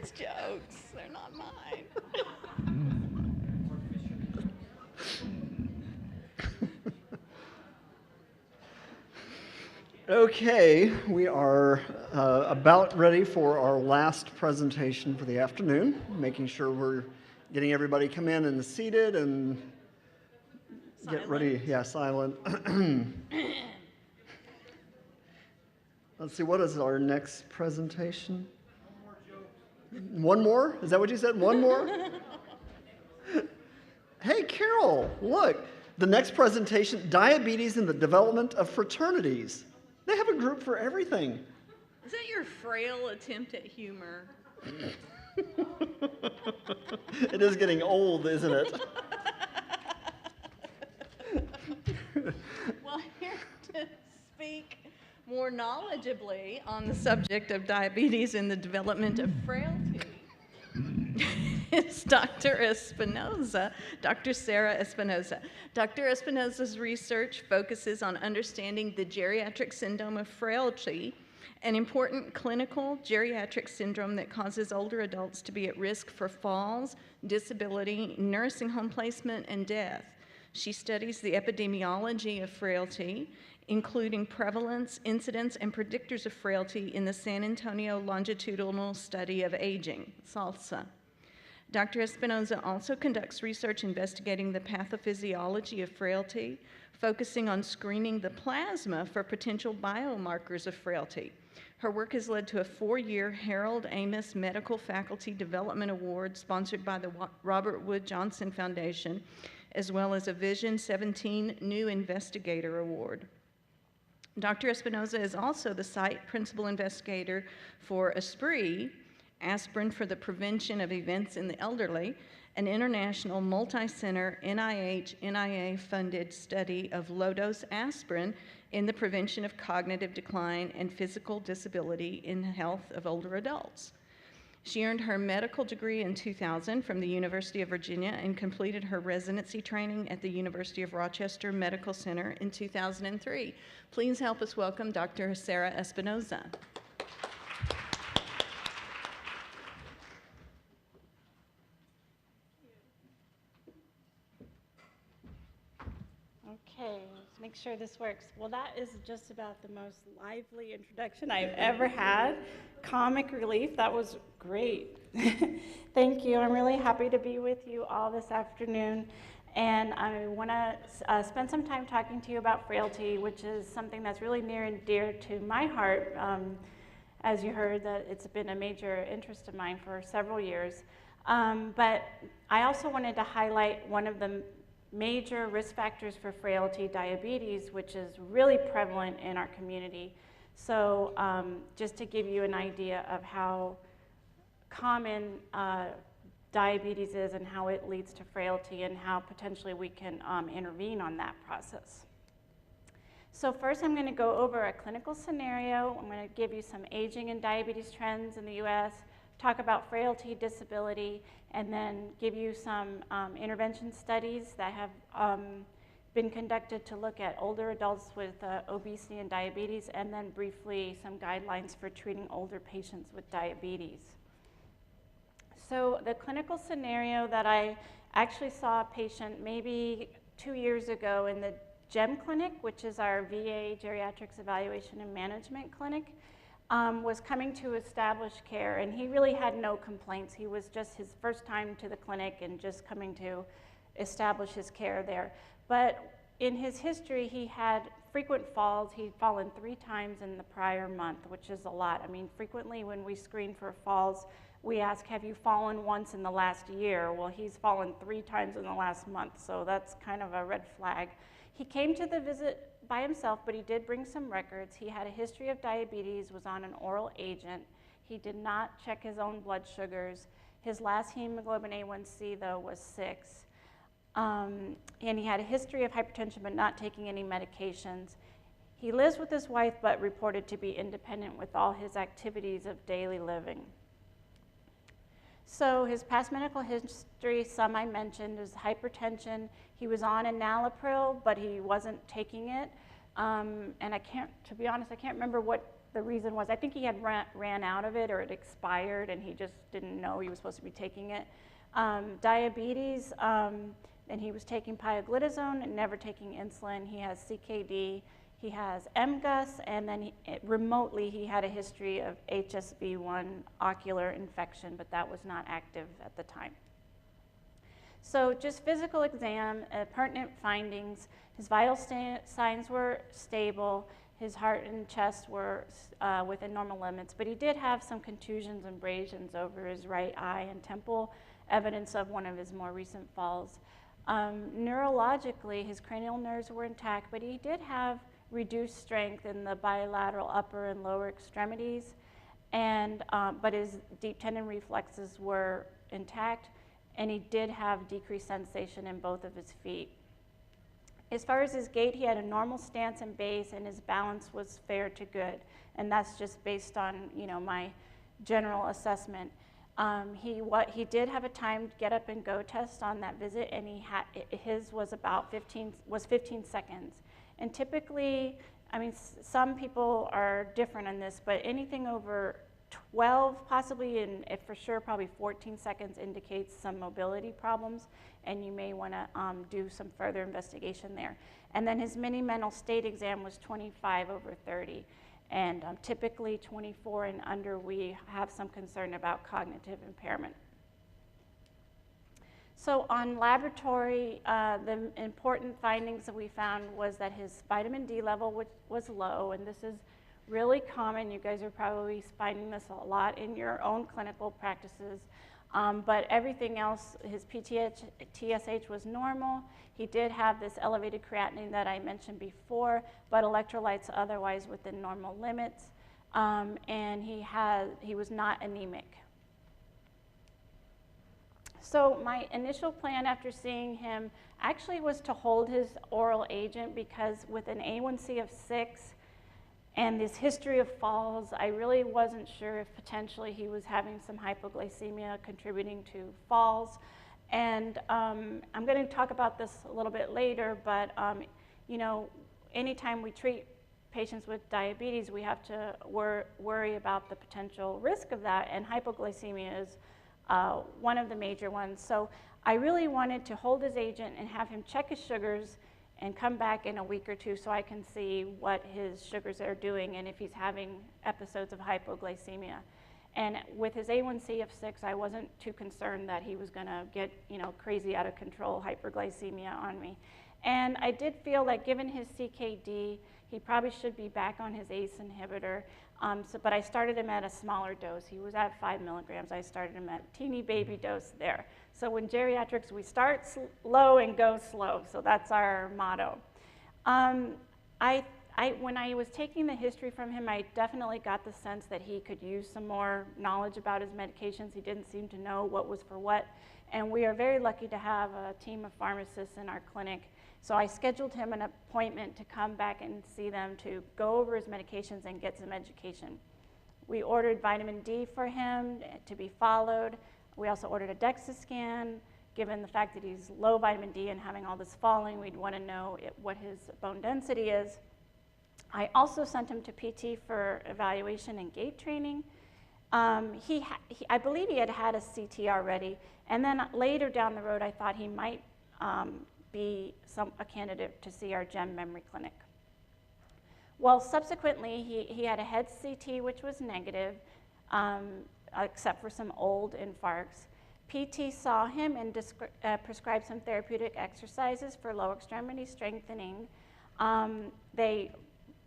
Karen's jokes. They're not mine. Okay, we are about ready for our last presentation for the afternoon, making sure we're getting everybody come in and seated and get ready. Yeah, silent. Let's see, what is our next presentation? One more? Is that what you said? One more? Hey, Carol, look. The next presentation, Diabetes and the Development of Fraternities. They have a group for everything. Is that your frail attempt at humor? It is getting old, isn't it? Well, here to speak more knowledgeably on the subject of diabetes and the development of frailty is Dr. Espinoza, Dr. Sara Espinoza. Dr. Espinoza's research focuses on understanding the geriatric syndrome of frailty, an important clinical geriatric syndrome that causes older adults to be at risk for falls, disability, nursing home placement, and death. She studies the epidemiology of frailty, including prevalence, incidence, and predictors of frailty in the San Antonio Longitudinal Study of Aging, SALSA. Dr. Espinoza also conducts research investigating the pathophysiology of frailty, focusing on screening the plasma for potential biomarkers of frailty. Her work has led to a 4-year Harold Amos Medical Faculty Development Award sponsored by the Robert Wood Johnson Foundation, as well as a Vision 17 New Investigator Award. Dr. Espinoza is also the site principal investigator for ASPREE, Aspirin for the Prevention of Events in the Elderly, an international multi-center NIH-NIA-funded study of low-dose aspirin in the prevention of cognitive decline and physical disability in the health of older adults. She earned her medical degree in 2000 from the University of Virginia and completed her residency training at the University of Rochester Medical Center in 2003. Please help us welcome Dr. Sara Espinoza. Okay, let's make sure this works. Well, that is just about the most lively introduction I've ever had. Comic relief, that was great. Thank you. I'm really happy to be with you all this afternoon. And I want to spend some time talking to you about frailty, which is something that's really near and dear to my heart. As you heard, that it's been a major interest of mine for several years. But I also wanted to highlight one of the major risk factors for frailty, diabetes, which is really prevalent in our community. So just to give you an idea of how common diabetes is and how it leads to frailty and how potentially we can intervene on that process. So first I'm going to go over a clinical scenario. I'm going to give you some aging and diabetes trends in the US, talk about frailty, disability, and then give you some intervention studies that have been conducted to look at older adults with obesity and diabetes, and then briefly some guidelines for treating older patients with diabetes. So the clinical scenario that I actually saw a patient maybe 2 years ago in the GEM clinic, which is our VA Geriatrics Evaluation and Management Clinic, was coming to establish care, and he really had no complaints. He was just his first time to the clinic and just coming to establish his care there. But in his history, he had frequent falls. He'd fallen 3 times in the prior month, which is a lot. I mean, frequently when we screen for falls, we ask, have you fallen once in the last year? Well, he's fallen 3 times in the last month, so that's kind of a red flag. He came to the visit by himself, but he did bring some records. He had a history of diabetes, was on an oral agent. He did not check his own blood sugars. His last hemoglobin A1C, though, was 6. And he had a history of hypertension, but not taking any medications. He lives with his wife, but reported to be independent with all his activities of daily living. So his past medical history, some I mentioned, is hypertension. He was on enalapril, but he wasn't taking it. And to be honest, I can't remember what the reason was. I think he had ran out of it, or it expired, and he just didn't know he was supposed to be taking it. Diabetes, and he was taking pioglitazone and never taking insulin. He has CKD, he has MGUS, and then remotely he had a history of HSV1 ocular infection, but that was not active at the time. So just physical exam, pertinent findings. His vital signs were stable. His heart and chest were within normal limits, but he did have some contusions and abrasions over his right eye and temple, evidence of one of his more recent falls. Neurologically, his cranial nerves were intact, but he did have reduced strength in the bilateral upper and lower extremities, and, but his deep tendon reflexes were intact, and he did have decreased sensation in both of his feet. As far as his gait, he had a normal stance and base, and his balance was fair to good, and that's just based on, you know, my general assessment. He did have a timed get up and go test on that visit, and his was about 15 seconds. And typically, I mean, some people are different on this, but anything over 12 possibly, and if for sure probably 14 seconds indicates some mobility problems, and you may want to do some further investigation there. And then his mini mental state exam was 25 over 30. And typically 24 and under, we have some concern about cognitive impairment. So on laboratory, the important findings that we found was that his vitamin D level was low, and this is really common. You guys are probably finding this a lot in your own clinical practices. But everything else, his TSH was normal. He did have this elevated creatinine that I mentioned before, but electrolytes otherwise within normal limits. And he was not anemic. So my initial plan after seeing him actually was to hold his oral agent, because with an A1C of 6 and this history of falls, I really wasn't sure if potentially he was having some hypoglycemia contributing to falls. And I'm going to talk about this a little bit later, but you know, anytime we treat patients with diabetes, we have to worry about the potential risk of that, and hypoglycemia is one of the major ones. So I really wanted to hold his agent and have him check his sugars and come back in a week or two so I can see what his sugars are doing and if he's having episodes of hypoglycemia. And with his A1C of 6, I wasn't too concerned that he was going to get, you know, crazy out of control hyperglycemia on me. And I did feel like given his CKD, he probably should be back on his ACE inhibitor. But I started him at a smaller dose. He was at 5 milligrams. I started him at teeny baby dose there. So in geriatrics, we start low and go slow. So that's our motto. When I was taking the history from him, I definitely got the sense that he could use some more knowledge about his medications. He didn't seem to know what was for what. And we are very lucky to have a team of pharmacists in our clinic. So I scheduled him an appointment to come back and see them to go over his medications and get some education. We ordered vitamin D for him to be followed. We also ordered a DEXA scan. Given the fact that he's low vitamin D and having all this falling, we'd want to know what his bone density is. I also sent him to PT for evaluation and gait training. I believe he had had a CT already, and then later down the road, I thought he might be a candidate to see our GEM memory clinic. Well, subsequently, he had a head CT, which was negative, except for some old infarcts. PT saw him and prescribed some therapeutic exercises for lower extremity strengthening.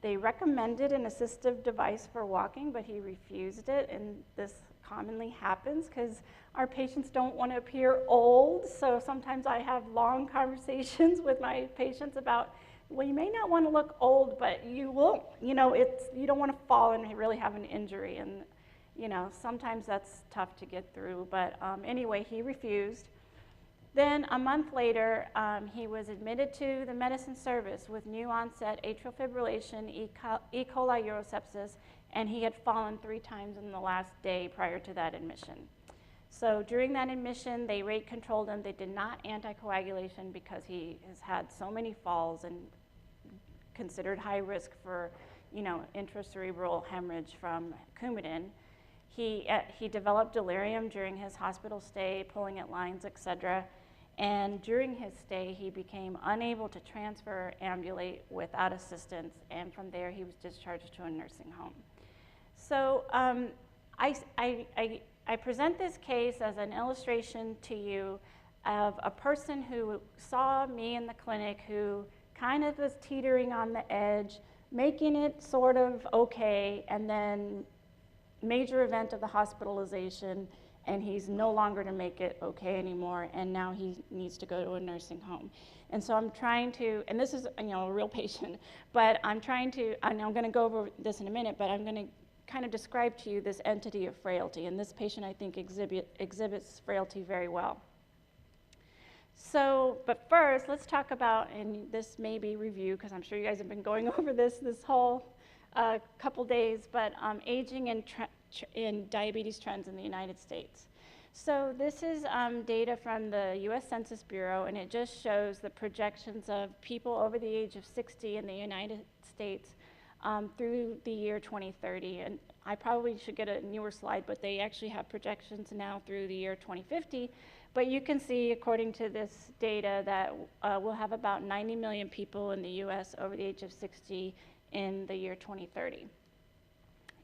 They recommended an assistive device for walking, but he refused it, and this commonly happens because our patients don't want to appear old. So sometimes I have long conversations with my patients about, well, you may not want to look old, but you will, you know, you don't want to fall and really have an injury. And, you know, sometimes that's tough to get through. But anyway, he refused. Then a month later, he was admitted to the medicine service with new onset atrial fibrillation, E. coli urosepsis, and he had fallen 3 times in the last day prior to that admission. So during that admission, they rate controlled him. They did not anticoagulation because he has had so many falls and considered high risk for intracerebral hemorrhage from Coumadin. He developed delirium during his hospital stay, pulling at lines, etc. And during his stay, he became unable to transfer, ambulate without assistance, and from there he was discharged to a nursing home. So I present this case as an illustration to you of a person who saw me in the clinic who kind of was teetering on the edge, making it sort of okay, and then major event of the hospitalization, and he's no longer to make it okay anymore, and now he needs to go to a nursing home. And so I'm trying to, and this is a real patient, but I'm trying to, and I'm gonna go over this in a minute, but I'm gonna kind of describe to you this entity of frailty, and this patient I think exhibits frailty very well. So, but first, let's talk about, and this may be review, because I'm sure you guys have been going over this whole couple days, but aging and diabetes trends in the United States. So this is data from the US Census Bureau, and it just shows the projections of people over the age of 60 in the United States through the year 2030. And I probably should get a newer slide, but they actually have projections now through the year 2050. But you can see, according to this data, that we'll have about 90 million people in the US over the age of 60 in the year 2030.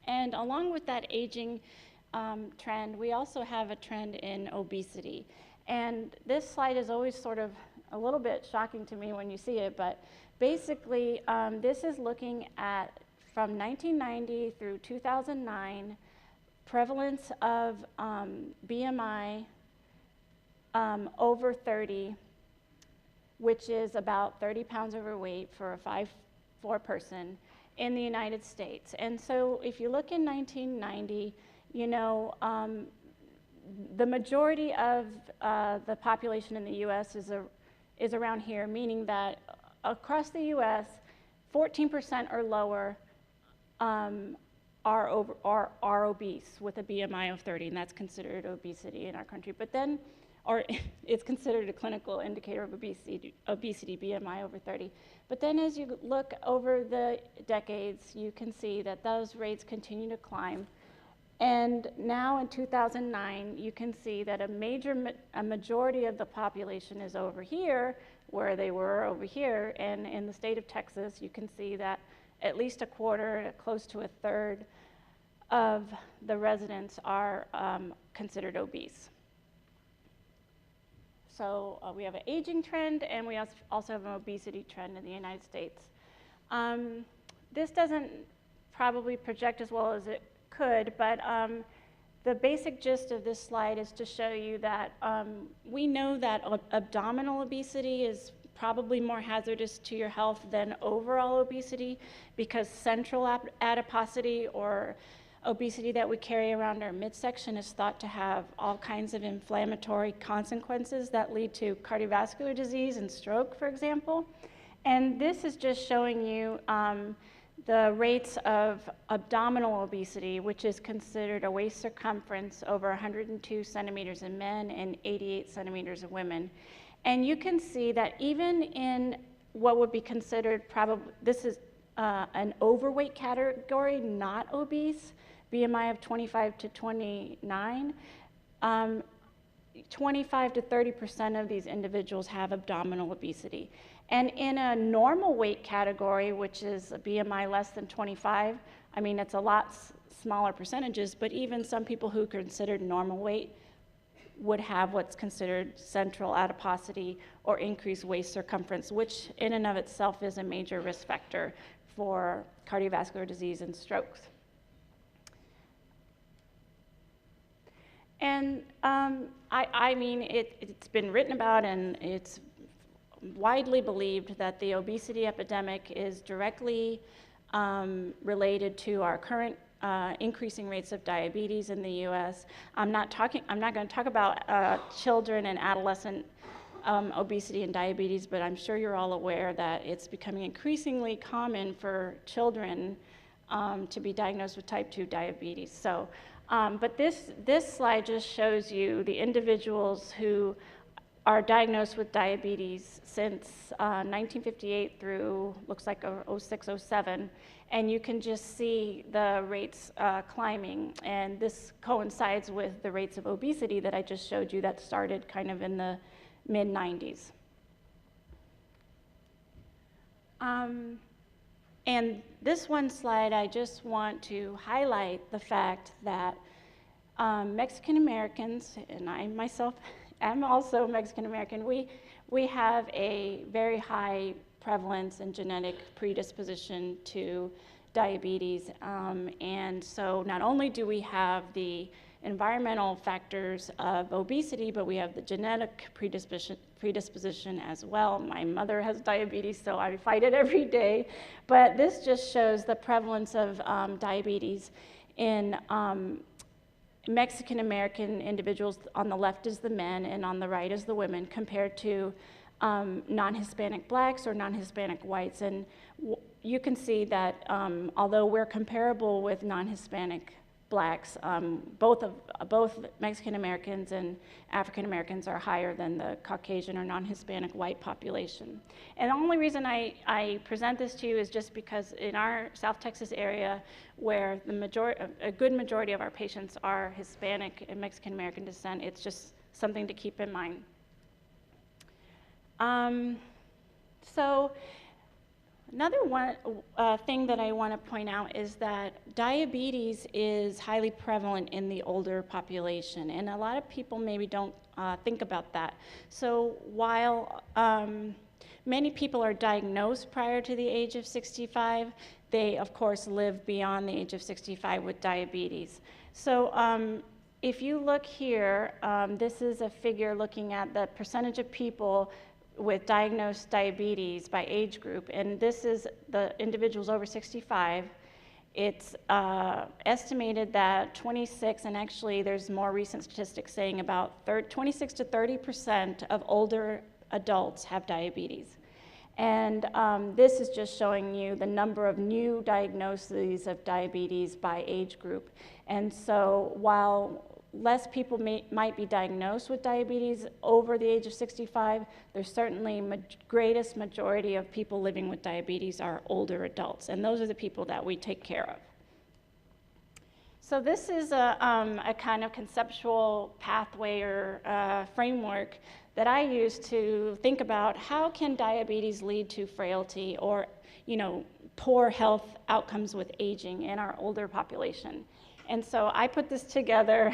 And along with that aging trend, we also have a trend in obesity. And this slide is always sort of a little bit shocking to me when you see it, but basically this is looking at, from 1990 through 2009, prevalence of BMI over 30, which is about 30 pounds overweight for a 5'4" person in the United States. And so if you look in 1990, the majority of the population in the US is around here, meaning that across the US, 14% or lower are obese with a BMI of 30, and that's considered obesity in our country. But then, or it's considered a clinical indicator of obesity, BMI over 30. But then as you look over the decades, you can see that those rates continue to climb. And now in 2009, you can see that a majority of the population is over here, where they were over here. And in the state of Texas, you can see that at least a quarter, close to a third of the residents are considered obese. So we have an aging trend, and we also have an obesity trend in the United States. This doesn't probably project as well as it could, but the basic gist of this slide is to show you that we know that abdominal obesity is probably more hazardous to your health than overall obesity, because central adiposity, or obesity that we carry around our midsection, is thought to have all kinds of inflammatory consequences that lead to cardiovascular disease and stroke, for example. And this is just showing you the rates of abdominal obesity, which is considered a waist circumference over 102 centimeters in men and 88 centimeters in women. And you can see that even in what would be considered this is an overweight category, not obese, BMI of 25 to 29, 25 to 30% of these individuals have abdominal obesity. And in a normal weight category, which is a BMI less than 25, I mean, it's a lot smaller percentages, but even some people who are considered normal weight would have what's considered central adiposity or increased waist circumference, which in and of itself is a major risk factor for cardiovascular disease and strokes. And I mean, it's been written about, and it's widely believed that the obesity epidemic is directly related to our current increasing rates of diabetes in the US. I'm not going to talk about children and adolescent obesity and diabetes, but I'm sure you're all aware that it's becoming increasingly common for children to be diagnosed with type 2 diabetes. So, but this slide just shows you the individuals who are diagnosed with diabetes since 1958 through, looks like 06, 07, and you can just see the rates climbing, and this coincides with the rates of obesity that I just showed you that started kind of in the mid-90s. And this one slide, I just want to highlight the fact that Mexican Americans, and I myself am also Mexican American, we have a very high prevalence and genetic predisposition to diabetes. And so not only do we have the environmental factors of obesity, but we have the genetic predisposition as well. My mother has diabetes, so I fight it every day. But this just shows the prevalence of diabetes in Mexican American individuals. On the left is the men, and on the right is the women, compared to non-Hispanic blacks or non-Hispanic whites. And you can see that although we're comparable with non-Hispanic blacks, both Mexican Americans and African Americans are higher than the Caucasian or non-Hispanic white population. And the only reason I present this to you is just because in our South Texas area, where a good majority of our patients are Hispanic and Mexican American descent, it's just something to keep in mind. So another thing that I want to point out is that diabetes is highly prevalent in the older population, and a lot of people maybe don't think about that. So while many people are diagnosed prior to the age of 65, they of course live beyond the age of 65 with diabetes. So if you look here, this is a figure looking at the percentage of people with diagnosed diabetes by age group, and this is the individuals over 65. It's estimated that 26, and actually there's more recent statistics saying about 26 to 30% of older adults have diabetes. And this is just showing you the number of new diagnoses of diabetes by age group. And so while less people might be diagnosed with diabetes over the age of 65, there's certainly greatest majority of people living with diabetes are older adults, and those are the people that we take care of. So this is a kind of conceptual pathway or framework that I use to think about how can diabetes lead to frailty or, poor health outcomes with aging in our older population. And so I put this together.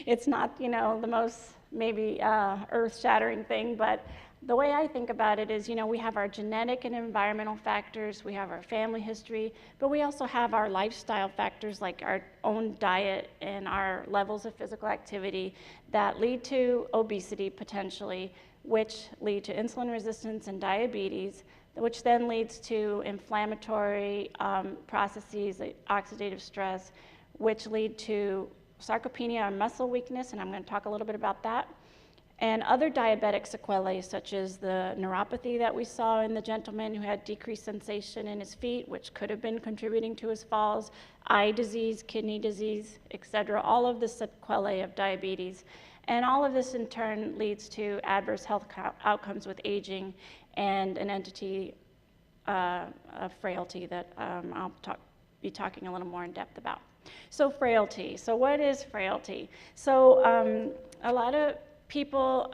It's not, the most maybe earth-shattering thing, but the way I think about it is, we have our genetic and environmental factors, we have our family history, but we also have our lifestyle factors like our own diet and our levels of physical activity that lead to obesity potentially, which lead to insulin resistance and diabetes, which then leads to inflammatory processes, like oxidative stress, which lead to sarcopenia or muscle weakness, and I'm going to talk a little bit about that, and other diabetic sequelae, such as the neuropathy that we saw in the gentleman who had decreased sensation in his feet, which could have been contributing to his falls, eye disease, kidney disease, etc., all of the sequelae of diabetes. And all of this in turn leads to adverse health outcomes with aging and an entity of frailty that I'll be talking a little more in depth about. So frailty. So what is frailty? So a lot of people,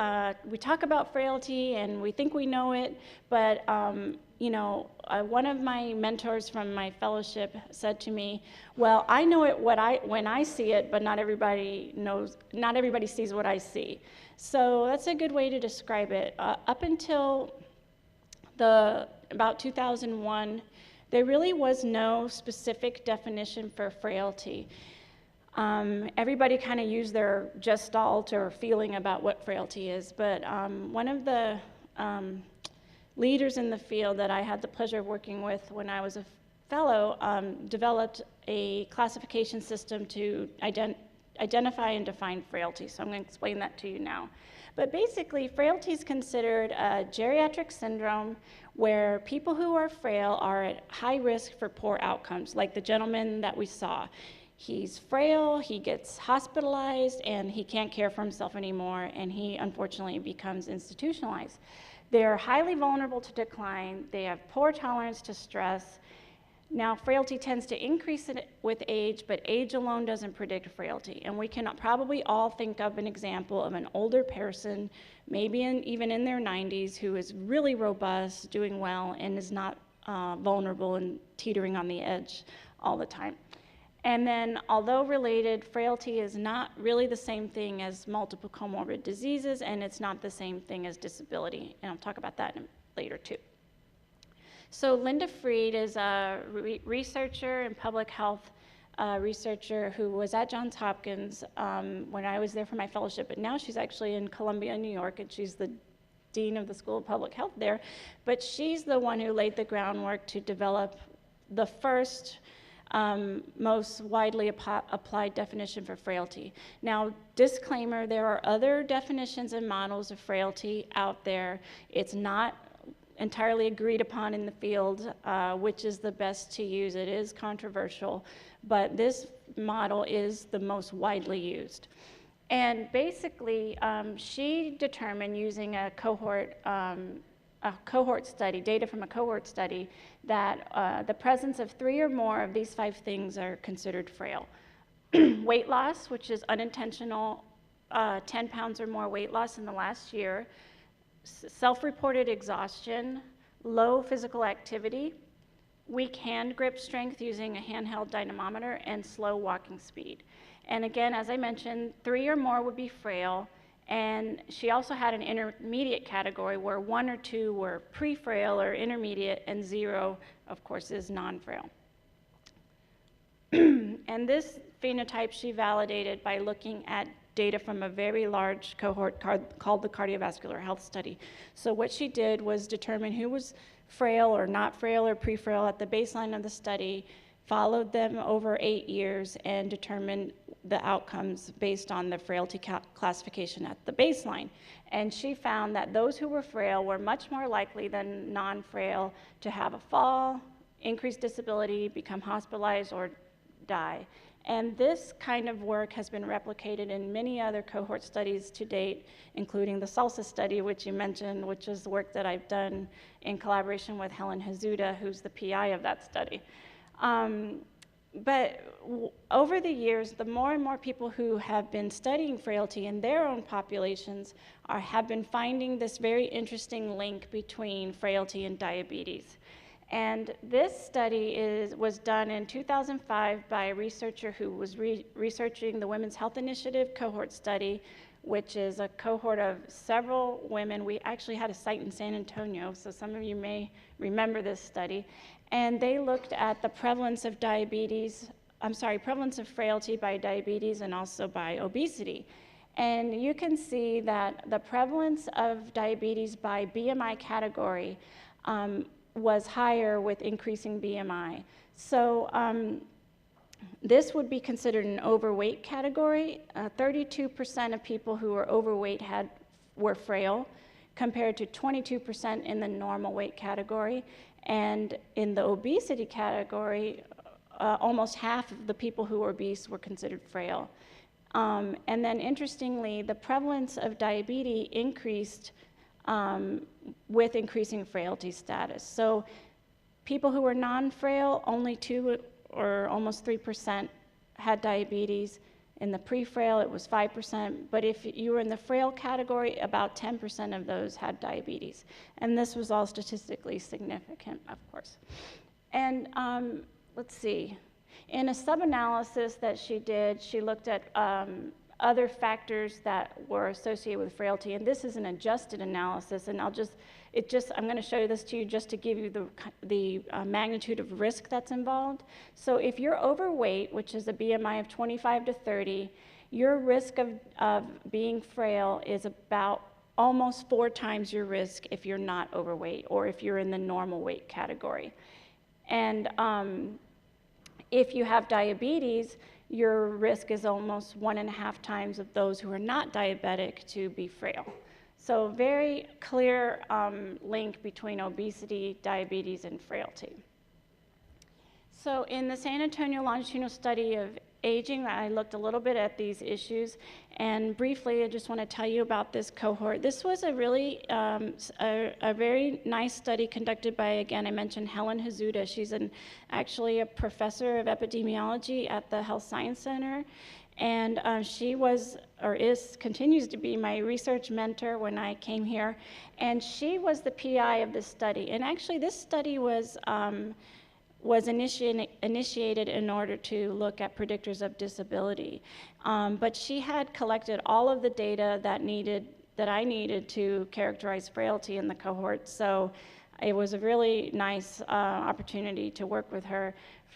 we talk about frailty and we think we know it, but one of my mentors from my fellowship said to me, well, I know it when I see it, but not everybody sees what I see. So that's a good way to describe it. Up until about 2001, there really was no specific definition for frailty. Everybody kind of used their gestalt or feeling about what frailty is, but one of the leaders in the field that I had the pleasure of working with when I was a fellow developed a classification system to identify and define frailty. So I'm going to explain that to you now. But basically, frailty is considered a geriatric syndrome where people who are frail are at high risk for poor outcomes, like the gentleman that we saw. He's frail, he gets hospitalized, and he can't care for himself anymore, and he unfortunately becomes institutionalized. They're highly vulnerable to decline. They have poor tolerance to stress. Now, frailty tends to increase with age, but age alone doesn't predict frailty. And we can probably all think of an example of an older person, maybe even in their 90s, who is really robust, doing well, and is not vulnerable and teetering on the edge all the time. And then, although related, frailty is not really the same thing as multiple comorbid diseases, and it's not the same thing as disability. And I'll talk about that later, too. So Linda Fried is a researcher and public health researcher who was at Johns Hopkins when I was there for my fellowship, but now she's actually in Columbia, New York, and she's the dean of the School of Public Health there. But she's the one who laid the groundwork to develop the first most widely applied definition for frailty. Now, disclaimer, there are other definitions and models of frailty out there. It's not entirely agreed upon in the field, which is the best to use. It is controversial, but this model is the most widely used. And basically, she determined using a cohort study, data from a cohort study, that the presence of 3 or more of these 5 things are considered frail. Weight loss, which is unintentional, 10 pounds or more weight loss in the last year, self-reported exhaustion, low physical activity, weak hand grip strength using a handheld dynamometer, and slow walking speed. And again, as I mentioned, 3 or more would be frail, and she also had an intermediate category where 1 or 2 were pre-frail or intermediate, and 0, of course, is non-frail. And this phenotype she validated by looking at data from a very large cohort called the Cardiovascular Health Study. So what she did was determine who was frail or not frail or pre-frail at the baseline of the study, followed them over 8 years, and determined the outcomes based on the frailty classification at the baseline. And she found that those who were frail were much more likely than non-frail to have a fall, increased disability, become hospitalized, or die. And this kind of work has been replicated in many other cohort studies to date, including the SALSA study, which you mentioned, which is work that I've done in collaboration with Helen Hazuda, who's the PI of that study. But over the years, the more and more people who have been studying frailty in their own populations have been finding this very interesting link between frailty and diabetes. And this study was done in 2005 by a researcher who was researching the Women's Health Initiative cohort study, which is a cohort of several women. We actually had a site in San Antonio, so some of you may remember this study. And they looked at the prevalence of prevalence of frailty by diabetes and also by obesity. And you can see that the prevalence of diabetes by BMI category was higher with increasing BMI. So this would be considered an overweight category. 32% of people who were overweight were frail, compared to 22% in the normal weight category. And in the obesity category, almost half of the people who were obese were considered frail. And then interestingly, the prevalence of diabetes increased with increasing frailty status. So people who were non-frail, only 2 or almost 3% had diabetes. In the pre-frail, it was 5%, but if you were in the frail category, about 10% of those had diabetes. And this was all statistically significant, of course. And let's see. In a sub-analysis that she did, she looked at other factors that were associated with frailty, and this is an adjusted analysis, and I'm going to show you this to you just to give you the magnitude of risk that's involved. So if you're overweight, which is a BMI of 25 to 30, your risk of being frail is about almost 4 times your risk if you're not overweight or if you're in the normal weight category. And if you have diabetes, your risk is almost 1.5 times of those who are not diabetic to be frail. So very clear link between obesity, diabetes, and frailty. So in the San Antonio longitudinal study of aging, I looked a little bit at these issues, and briefly I just want to tell you about this cohort. This was a really a very nice study conducted by, again, I mentioned Helen Hazuda. She's actually a professor of epidemiology at the Health Science Center, and she was, or continues to be, my research mentor when I came here, and she was the PI of this study. And actually this study was initiated in order to look at predictors of disability. But she had collected all of the data that I needed to characterize frailty in the cohort. So it was a really nice opportunity to work with her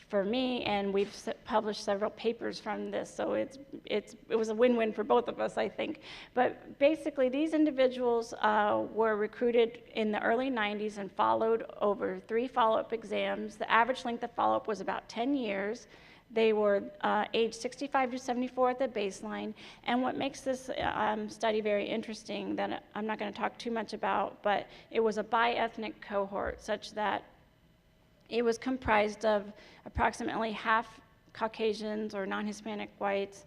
for me, and we've published several papers from this, so it was a win-win for both of us, I think. But basically, these individuals were recruited in the early 90s and followed over 3 follow-up exams. The average length of follow-up was about 10 years. They were aged 65 to 74 at the baseline, and what makes this study very interesting, that I'm not going to talk too much about, but it was a bi-ethnic cohort, such that it was comprised of approximately half Caucasians or non-Hispanic whites,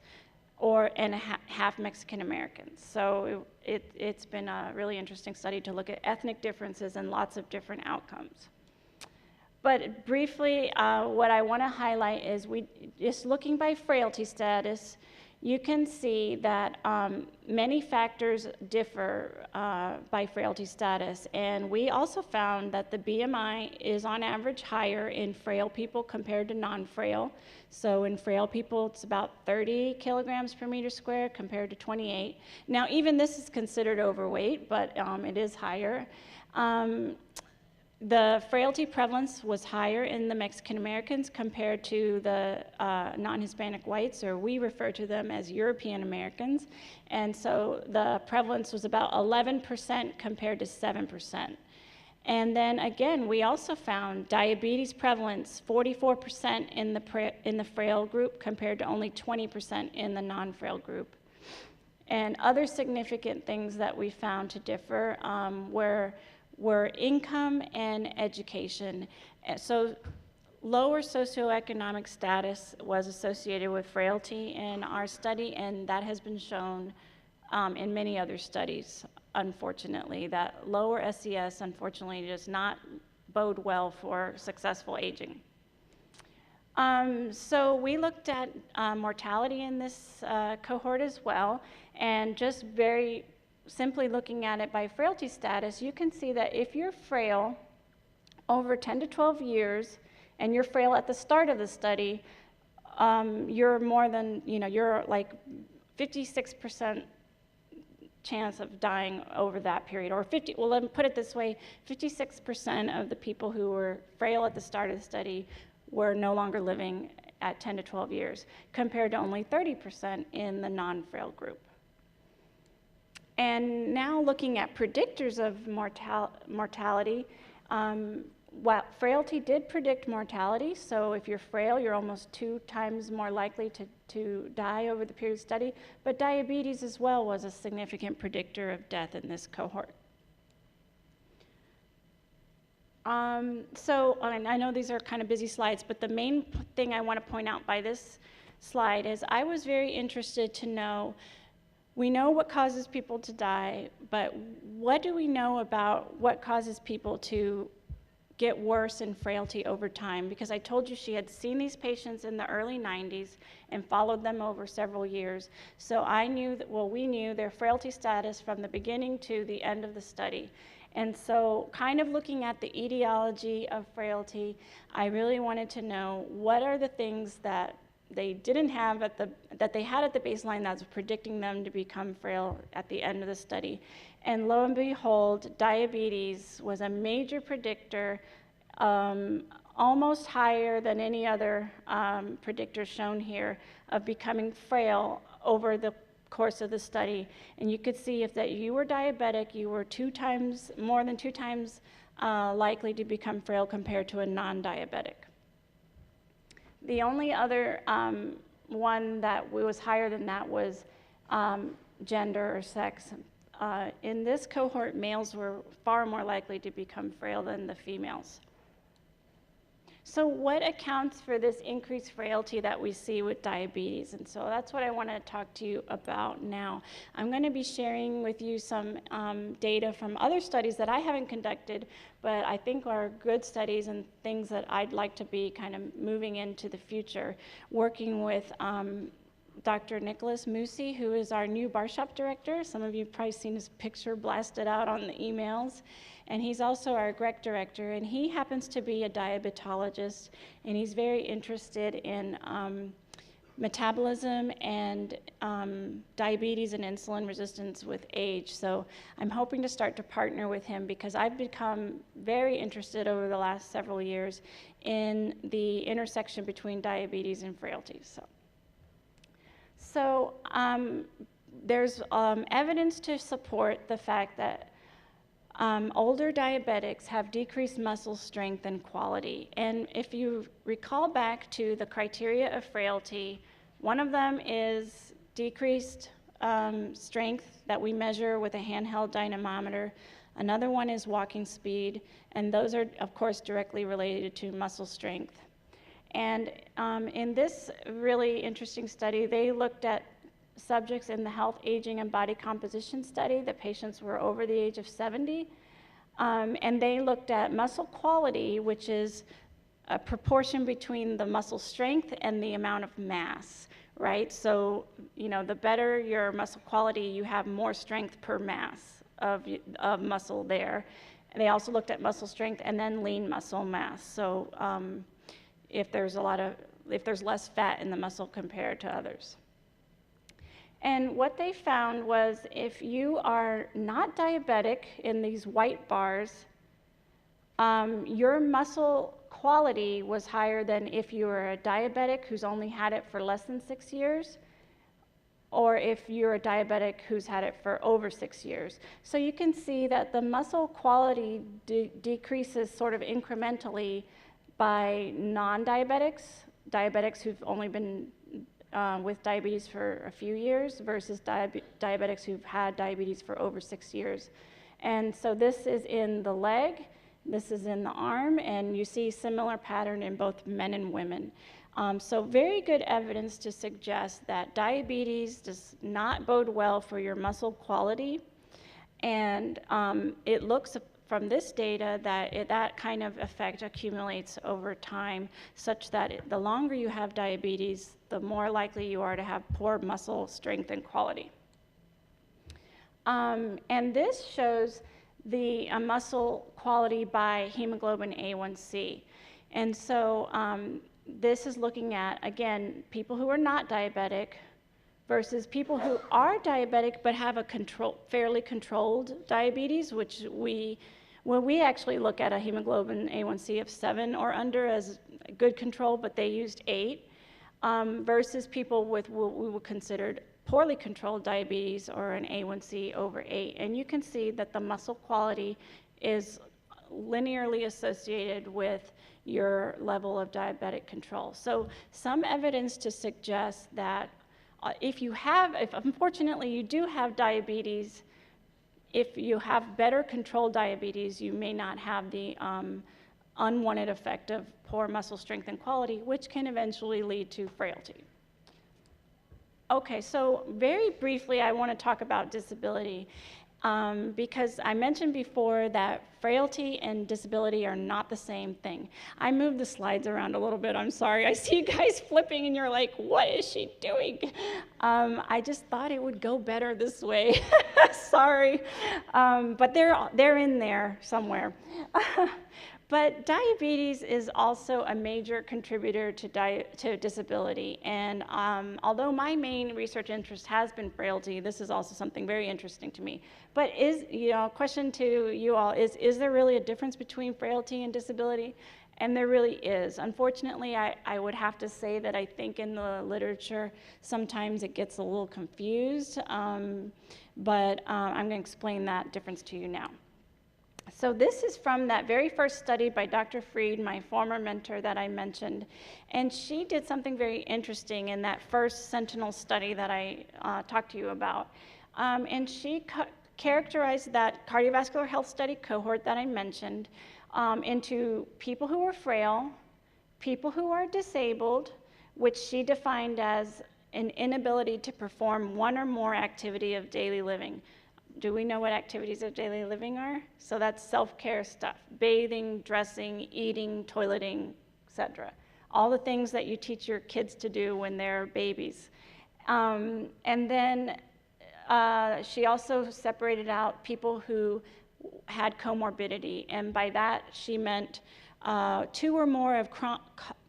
and half Mexican Americans. So it's been a really interesting study to look at ethnic differences and lots of different outcomes. But briefly, what I want to highlight is just looking by frailty status, you can see that many factors differ by frailty status, and we also found that the BMI is on average higher in frail people compared to non-frail. So in frail people, it's about 30 kilograms per meter square compared to 28. Now, even this is considered overweight, but it is higher. The frailty prevalence was higher in the Mexican Americans compared to the non-Hispanic whites, or we refer to them as European Americans. And so the prevalence was about 11% compared to 7%. And then again, we also found diabetes prevalence 44% in the frail group compared to only 20% in the non-frail group. And other significant things that we found to differ were income and education. So lower socioeconomic status was associated with frailty in our study, and that has been shown in many other studies, unfortunately, that lower SES, unfortunately, does not bode well for successful aging. So we looked at mortality in this cohort as well, and just very simply looking at it by frailty status, you can see that if you're frail over 10 to 12 years, and you're frail at the start of the study, you're more than, you're like 56% chance of dying over that period, or well, let me put it this way, 56% of the people who were frail at the start of the study were no longer living at 10 to 12 years, compared to only 30% in the non-frail group. And now looking at predictors of mortality, while frailty did predict mortality, so if you're frail, you're almost 2 times more likely to die over the period of study, but diabetes as well was a significant predictor of death in this cohort. So I know these are kind of busy slides, but the main thing I want to point out by this slide is I was very interested to know, we know what causes people to die, but what do we know about what causes people to get worse in frailty over time? Because I told you she had seen these patients in the early 90s and followed them over several years. So I knew that, well, we knew their frailty status from the beginning to the end of the study. And so kind of looking at the etiology of frailty, I really wanted to know what are the things that they didn't have that they had at the baseline that was predicting them to become frail at the end of the study. And lo and behold, diabetes was a major predictor, almost higher than any other predictor shown here of becoming frail over the course of the study. And you could see if that you were diabetic, you were more than 2 times likely to become frail compared to a non-diabetic. The only other one that was higher than that was gender or sex. In this cohort, males were far more likely to become frail than the females. So what accounts for this increased frailty that we see with diabetes? And so that's what I want to talk to you about now. I'm going to be sharing with you some data from other studies that I haven't conducted, but I think are good studies and things that I'd like to be kind of moving into the future, working with Dr. Nicholas Musi, who is our new bar shop director. Some of you have probably seen his picture blasted out on the emails. And he's also our GREC director, and he happens to be a diabetologist, and he's very interested in metabolism and diabetes and insulin resistance with age. So I'm hoping to start to partner with him because I've become very interested over the last several years in the intersection between diabetes and frailty. So there's evidence to support the fact that older diabetics have decreased muscle strength and quality. And if you recall back to the criteria of frailty, one of them is decreased strength that we measure with a handheld dynamometer. Another one is walking speed, and those are, of course, directly related to muscle strength. And in this really interesting study, they looked at subjects in the health, aging, and body composition study. The patients were over the age of 70. And they looked at muscle quality, which is a proportion between the muscle strength and the amount of mass, right? So, you know, the better your muscle quality, you have more strength per mass of muscle there. And they also looked at muscle strength and then lean muscle mass. So if there's less fat in the muscle compared to others. And what they found was if you are not diabetic in these white bars, your muscle quality was higher than if you were a diabetic who's only had it for less than 6 years, or if you're a diabetic who's had it for over 6 years. So you can see that the muscle quality decreases sort of incrementally by non-diabetics, diabetics who've only been with diabetes for a few years versus diabetics who've had diabetes for over 6 years. And so this is in the leg, this is in the arm, and you see similar pattern in both men and women. So very good evidence to suggest that diabetes does not bode well for your muscle quality. And it looks from this data that that kind of effect accumulates over time, such that the longer you have diabetes, the more likely you are to have poor muscle strength and quality. And this shows the muscle quality by hemoglobin A1C. And so this is looking at, again, people who are not diabetic versus people who are diabetic but have a fairly controlled diabetes, which we actually look at a hemoglobin A1C of 7 or under as good control, but they used 8, versus people with what we would consider poorly controlled diabetes or an A1C over 8. And you can see that the muscle quality is linearly associated with your level of diabetic control. So some evidence to suggest that if unfortunately you do have diabetes, if you have better controlled diabetes, you may not have the unwanted effect of poor muscle strength and quality, which can eventually lead to frailty. Okay, so very briefly, I want to talk about disability because I mentioned before that frailty and disability are not the same thing. I moved the slides around a little bit, I'm sorry. I see you guys flipping and you're like, what is she doing? I just thought it would go better this way. Sorry, but they're in there somewhere. But diabetes is also a major contributor to disability. And although my main research interest has been frailty, this is also something very interesting to me. But question to you all is there really a difference between frailty and disability? And there really is. Unfortunately, I would have to say that I think in the literature, sometimes it gets a little confused. But I'm going to explain that difference to you now. So this is from that very first study by Dr. Freed, my former mentor that I mentioned. And she did something very interesting in that first Sentinel study that I talked to you about. And she characterized that cardiovascular health study cohort that I mentioned into people who were frail, people who are disabled, which she defined as an inability to perform one or more activity of daily living. Do we know what activities of daily living are? So that's self-care stuff, bathing, dressing, eating, toileting, etc. All the things that you teach your kids to do when they're babies. And then she also separated out people who had comorbidity, and by that she meant 2 or more of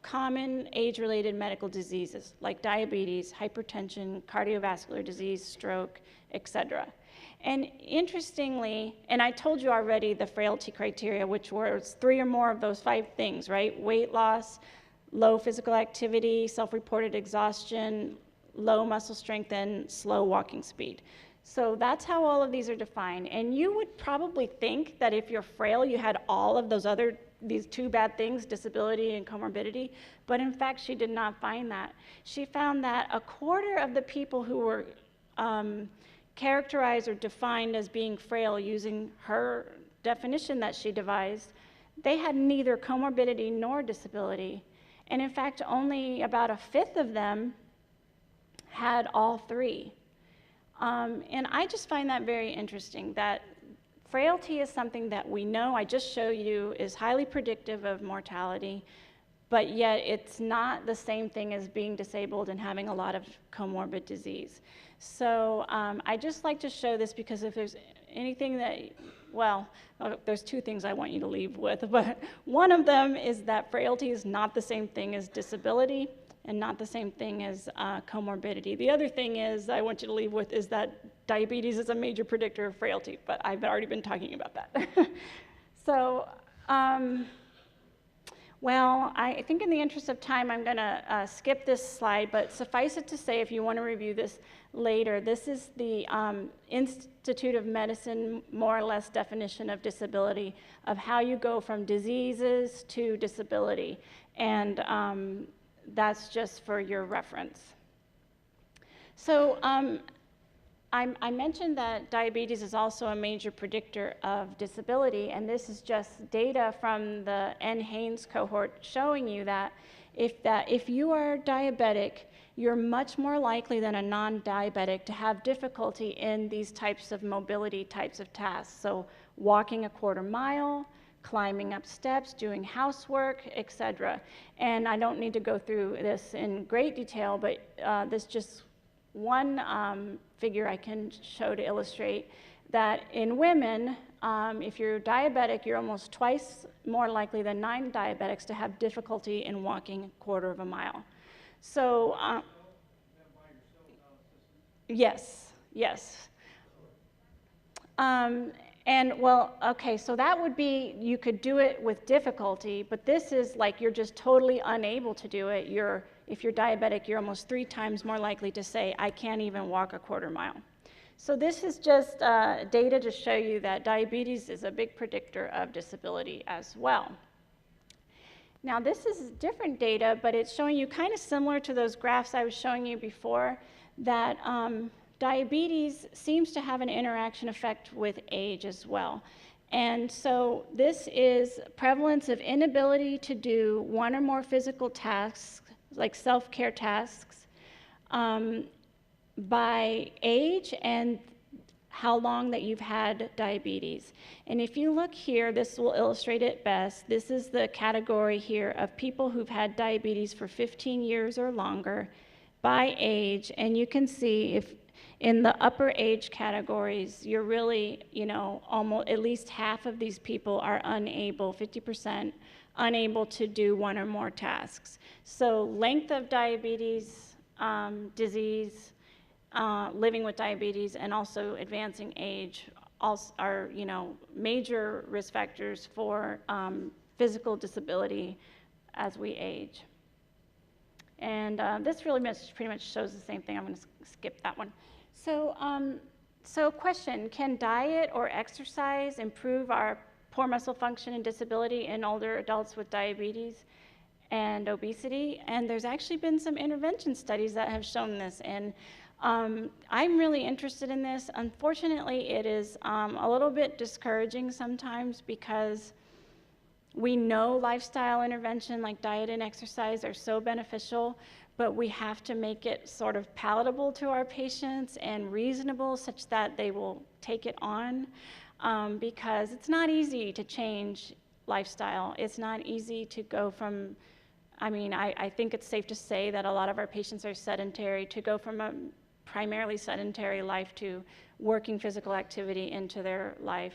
common age-related medical diseases like diabetes, hypertension, cardiovascular disease, stroke, etc. And interestingly, and I told you already the frailty criteria, which was 3 or more of those 5 things, right? Weight loss, low physical activity, self-reported exhaustion, low muscle strength, and slow walking speed. So that's how all of these are defined. And you would probably think that if you're frail, you had all of these 2 bad things, disability and comorbidity, but in fact, she did not find that. She found that 1/4 of the people who were characterized or defined as being frail using her definition that she devised, they had neither comorbidity nor disability. And in fact, only about 1/5 of them had all 3. And I just find that very interesting, that frailty is something that we know, I just showed you, is highly predictive of mortality, but yet it's not the same thing as being disabled and having a lot of comorbid disease. So I just like to show this because if there's anything that, well, there's 2 things I want you to leave with, but one of them is that frailty is not the same thing as disability and not the same thing as comorbidity. The other thing is I want you to leave with is that diabetes is a major predictor of frailty, but I've already been talking about that. So, well, I think in the interest of time, I'm gonna skip this slide, but suffice it to say, if you wanna review this later, this is the Institute of Medicine, more or less, definition of disability, of how you go from diseases to disability. And that's just for your reference. So I mentioned that diabetes is also a major predictor of disability, and this is just data from the N. Haynes cohort showing you that if you are diabetic, you're much more likely than a non-diabetic to have difficulty in these types of mobility types of tasks. So walking a 1/4 mile, climbing up steps, doing housework, etc. And I don't need to go through this in great detail, but this just one figure I can show to illustrate that in women, if you're diabetic, you're almost twice more likely than non-diabetics to have difficulty in walking a 1/4 mile. So, yes, yes. And well, okay, so that would be, you could do it with difficulty, but this is like you're just totally unable to do it. If you're diabetic, you're almost 3 times more likely to say, I can't even walk a 1/4 mile. So this is just data to show you that diabetes is a big predictor of disability as well. Now this is different data, but it's showing you kind of similar to those graphs I was showing you before, that diabetes seems to have an interaction effect with age as well. And so this is prevalence of inability to do 1 or more physical tasks, like self-care tasks, by age and how long that you've had diabetes. And if you look here, this will illustrate it best. This is the category here of people who've had diabetes for 15 years or longer by age, and you can see if in the upper age categories, you're really, almost at least half of these people are unable, 50%, unable to do 1 or more tasks. So length of diabetes, disease, living with diabetes, and also advancing age are, major risk factors for physical disability as we age. And this really pretty much shows the same thing. I'm going to skip that one. So question, can diet or exercise improve our poor muscle function and disability in older adults with diabetes and obesity? And there's actually been some intervention studies that have shown this. And I'm really interested in this. Unfortunately, it is a little bit discouraging sometimes because We know lifestyle intervention like diet and exercise are so beneficial, but we have to make it sort of palatable to our patients and reasonable such that they will take it on, because it's not easy to change lifestyle. It's not easy to go from, I think it's safe to say that a lot of our patients are sedentary, to go from a primarily sedentary life to working physical activity into their life.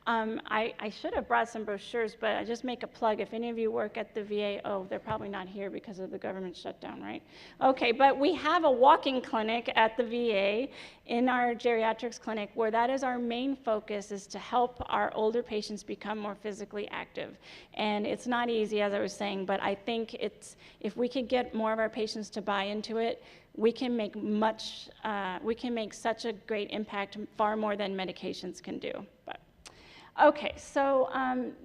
I should have brought some brochures, but I just make a plug. If any of you work at the VA, oh, they're probably not here because of the government shutdown, right? Okay, but we have a walking clinic at the VA in our geriatrics clinic where that is our main focus, is to help our older patients become more physically active. And it's not easy, as I was saying, but I think if we could get more of our patients to buy into it, we can make such a great impact, far more than medications can do. But, okay, so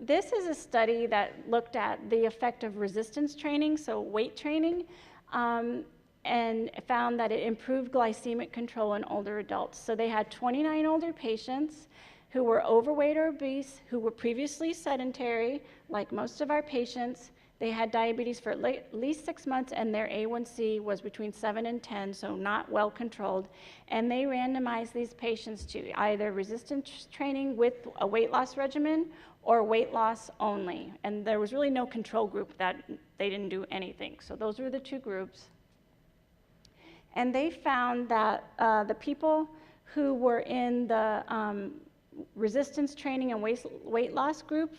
this is a study that looked at the effect of resistance training, so weight training, and found that it improved glycemic control in older adults. So they had 29 older patients who were overweight or obese, who were previously sedentary, like most of our patients. They had diabetes for at least 6 months, and their A1C was between 7 and 10, so not well controlled. And they randomized these patients to either resistance training with a weight loss regimen or weight loss only. And there was really no control group that they didn't do anything. So those were the two groups. And they found that the people who were in the resistance training and weight loss group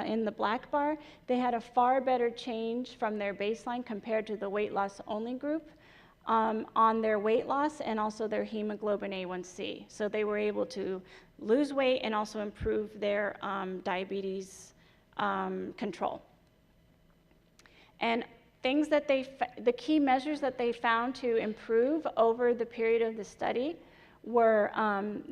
in the black bar, they had a far better change from their baseline compared to the weight loss only group on their weight loss and also their hemoglobin A1C. So they were able to lose weight and also improve their diabetes control. And things that the key measures that they found to improve over the period of the study were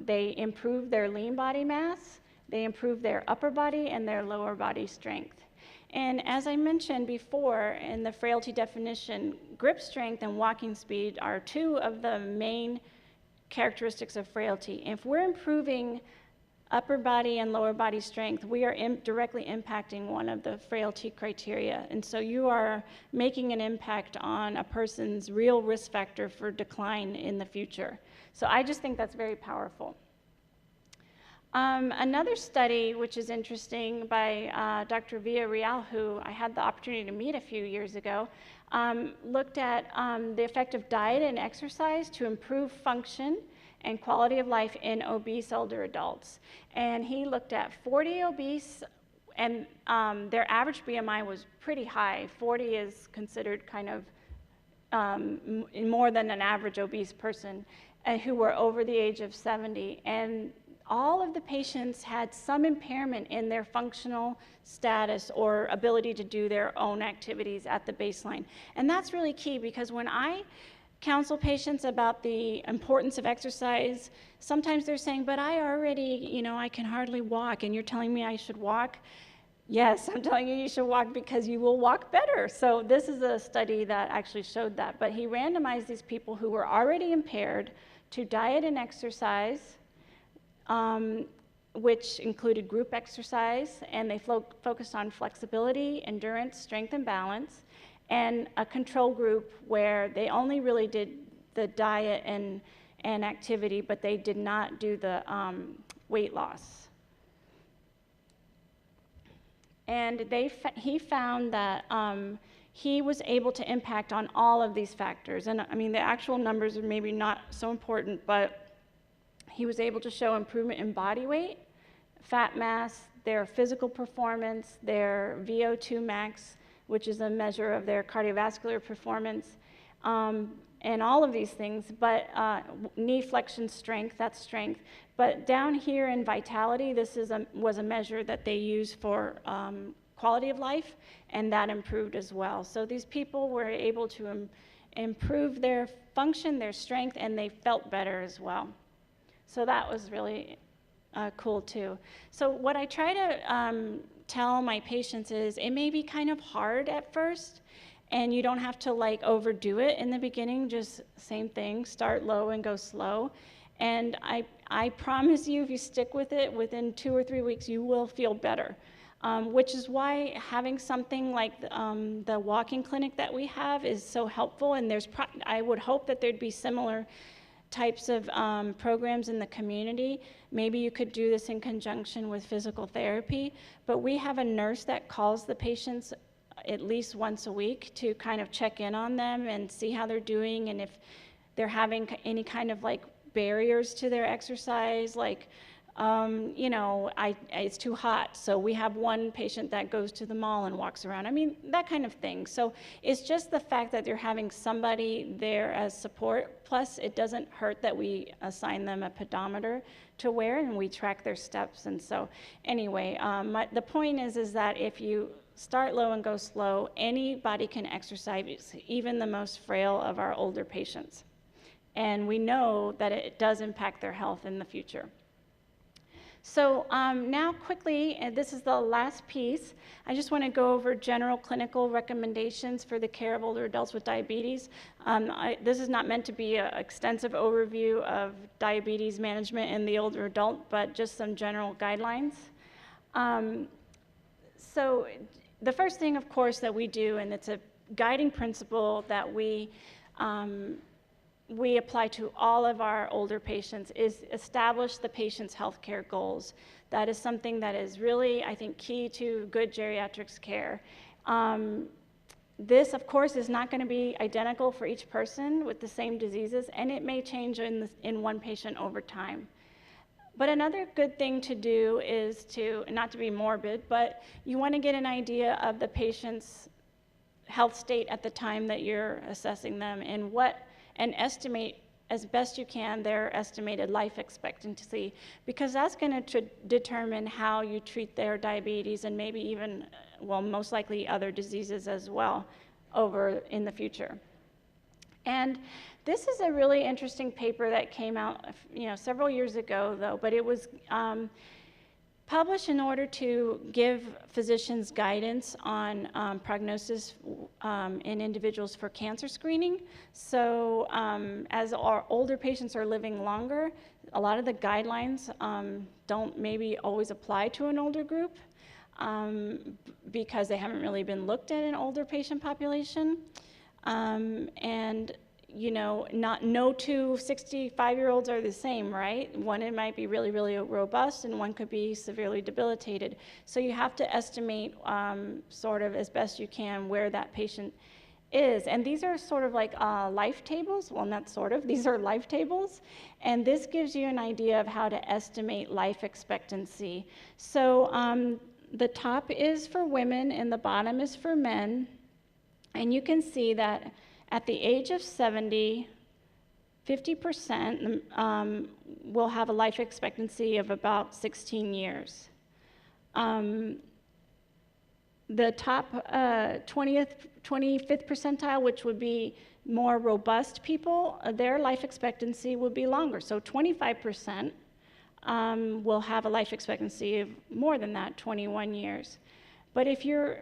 they improved their lean body mass, they improved their upper body and their lower body strength. And as I mentioned before in the frailty definition, grip strength and walking speed are two of the main characteristics of frailty. If we're improving upper body and lower body strength, we are directly impacting one of the frailty criteria. And so you are making an impact on a person's real risk factor for decline in the future. So I just think that's very powerful. Another study, which is interesting, by Dr. Villarreal, who I had the opportunity to meet a few years ago, looked at the effect of diet and exercise to improve function and quality of life in obese older adults. And he looked at 40 obese, and their average BMI was pretty high. 40 is considered kind of more than an average obese person, who were over the age of 70. And all of the patients had some impairment in their functional status or ability to do their own activities at the baseline. And that's really key, because when I counsel patients about the importance of exercise, sometimes they're saying, but I already, I can hardly walk, and you're telling me I should walk? Yes, I'm telling you should walk because you will walk better. So this is a study that actually showed that. But he randomized these people who were already impaired to diet and exercise, which included group exercise, and they focused on flexibility, endurance, strength, and balance, and a control group where they only really did the diet and activity, but they did not do the weight loss. And he found that he was able to impact on all of these factors. And I mean, the actual numbers are maybe not so important, but he was able to show improvement in body weight, fat mass, their physical performance, their VO2 max, which is a measure of their cardiovascular performance, and all of these things, but knee flexion strength, that's strength. But down here in vitality, this was a measure that they use for quality of life, and that improved as well. So these people were able to improve their function, their strength, and they felt better as well. So that was really cool too. So what I try to tell my patients is it may be kind of hard at first, and you don't have to like overdo it in the beginning, just same thing, start low and go slow. And I promise you, if you stick with it, within 2 or 3 weeks, you will feel better. which is why having something like the walk-in clinic that we have is so helpful. And I would hope that there'd be similar types of programs in the community. Maybe you could do this in conjunction with physical therapy, but we have a nurse that calls the patients at least once a week to kind of check in on them and see how they're doing, and if they're having any kind of like barriers to their exercise, like you know, it's too hot, so we have one patient that goes to the mall and walks around. I mean, that kind of thing. So it's just the fact that you're having somebody there as support, plus it doesn't hurt that we assign them a pedometer to wear and we track their steps. And so anyway, the point is that if you start low and go slow, anybody can exercise, even the most frail of our older patients. And we know that it does impact their health in the future. So now quickly, and this is the last piece, I just want to go over general clinical recommendations for the care of older adults with diabetes. This is not meant to be an extensive overview of diabetes management in the older adult, but just some general guidelines. So the first thing, of course, that we do, and it's a guiding principle that we apply to all of our older patients, is establish the patient's healthcare goals. That is something that is really, I think, key to good geriatrics care. This, of course, is not going to be identical for each person with the same diseases, and it may change in one patient over time. But another good thing to do is to, not to be morbid, but you want to get an idea of the patient's health state at the time that you're assessing them, and estimate as best you can their estimated life expectancy, because that's going to determine how you treat their diabetes and maybe even, well, most likely other diseases as well over in the future. And this is a really interesting paper that came out, several years ago, though, but it was published in order to give physicians guidance on prognosis in individuals for cancer screening. So as our older patients are living longer, a lot of the guidelines don't maybe always apply to an older group because they haven't really been looked at in older patient population. And no two 65-year-olds are the same, right? One, it might be really, really robust, and one could be severely debilitated. So you have to estimate sort of as best you can where that patient is. And these are sort of like life tables. Well, not sort of, these are life tables. And this gives you an idea of how to estimate life expectancy. So the top is for women and the bottom is for men. And you can see that at the age of 70, 50% will have a life expectancy of about 16 years. The top 25th percentile, which would be more robust people, their life expectancy would be longer. So 25% will have a life expectancy of more than that, 21 years. But if you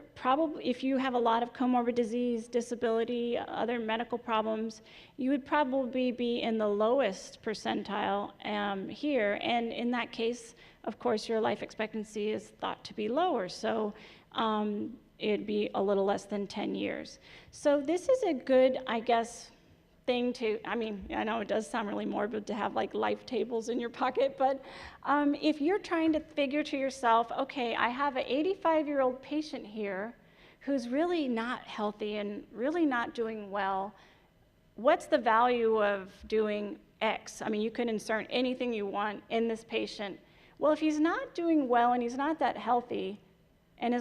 have a lot of comorbid disease, disability, other medical problems, you would probably be in the lowest percentile here. And in that case, of course, your life expectancy is thought to be lower. So it'd be a little less than 10 years. So this is a good, I guess, thing to, I know it does sound really morbid to have like life tables in your pocket, but if you're trying to figure to yourself, okay, I have an 85-year-old patient here who's really not healthy and really not doing well, what's the value of doing X? You can insert anything you want in this patient. Well, if he's not doing well and he's not that healthy, and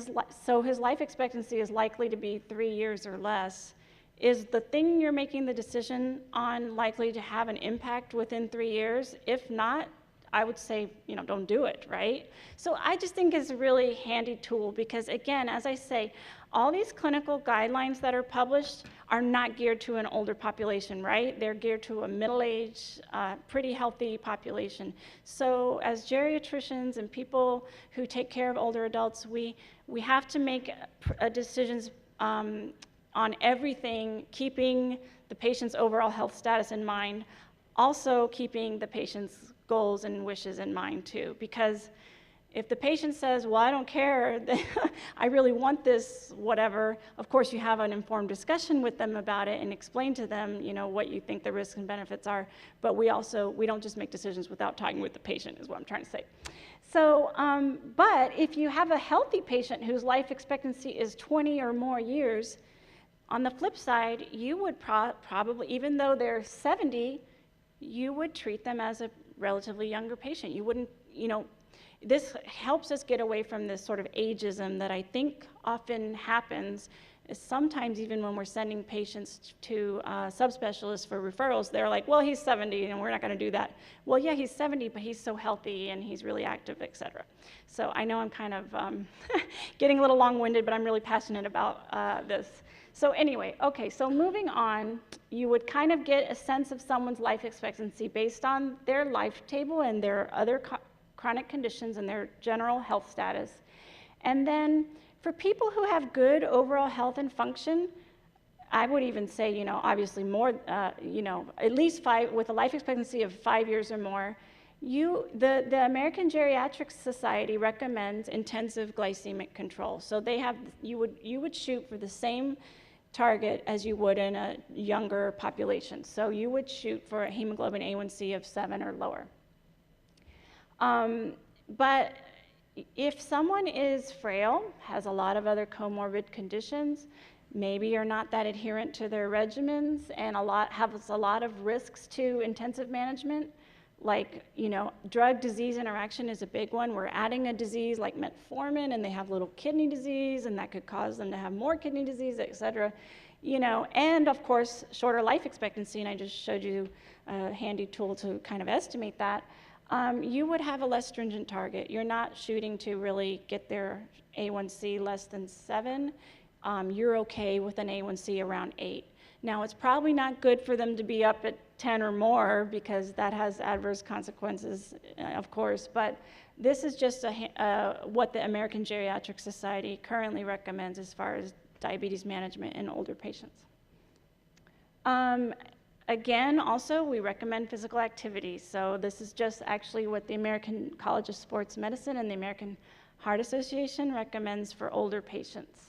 so his life expectancy is likely to be 3 years or less, is the thing you're making the decision on likely to have an impact within 3 years? If not, I would say, don't do it, right? So I just think it's a really handy tool because, again, as I say, all these clinical guidelines that are published are not geared to an older population, right? They're geared to a middle-aged, pretty healthy population. So as geriatricians and people who take care of older adults, we have to make decisions on everything, keeping the patient's overall health status in mind, also keeping the patient's goals and wishes in mind too, because if the patient says, well, I don't care, I really want this, whatever, of course you have an informed discussion with them about it and explain to them, you know, what you think the risks and benefits are. But we don't just make decisions without talking with the patient, is what I'm trying to say. So, but if you have a healthy patient whose life expectancy is 20 or more years, on the flip side, you would probably, even though they're 70, you would treat them as a relatively younger patient. You wouldn't, you know, this helps us get away from this sort of ageism that I think often happens. Sometimes even when we're sending patients to subspecialists for referrals, they're like, well, he's 70 and we're not going to do that. Well, yeah, he's 70, but he's so healthy and he's really active, et cetera. So I know I'm kind of getting a little long-winded, but I'm really passionate about this. So anyway, okay, so moving on, you would kind of get a sense of someone's life expectancy based on their life table and their other chronic conditions and their general health status. And then for people who have good overall health and function, I would even say, you know, obviously more, you know, at least 5, with a life expectancy of 5 years or more, the American Geriatric Society recommends intensive glycemic control. So they have, you would shoot for the same target as you would in a younger population. So you would shoot for a hemoglobin A1C of 7 or lower. But if someone is frail, has a lot of other comorbid conditions, maybe are not that adherent to their regimens, and has a lot of risks to intensive management, like, you know, drug-disease interaction is a big one. We're adding a disease like metformin, and they have little kidney disease, and that could cause them to have more kidney disease, et cetera. You know, and of course, shorter life expectancy, and I just showed you a handy tool to kind of estimate that. You would have a less stringent target. You're not shooting to really get their A1C less than 7. You're okay with an A1C around 8. Now, it's probably not good for them to be up at 10 or more because that has adverse consequences, of course, but this is just what the American Geriatric Society currently recommends as far as diabetes management in older patients. Again, also, we recommend physical activity. So this is just actually what the American College of Sports Medicine and the American Heart Association recommends for older patients.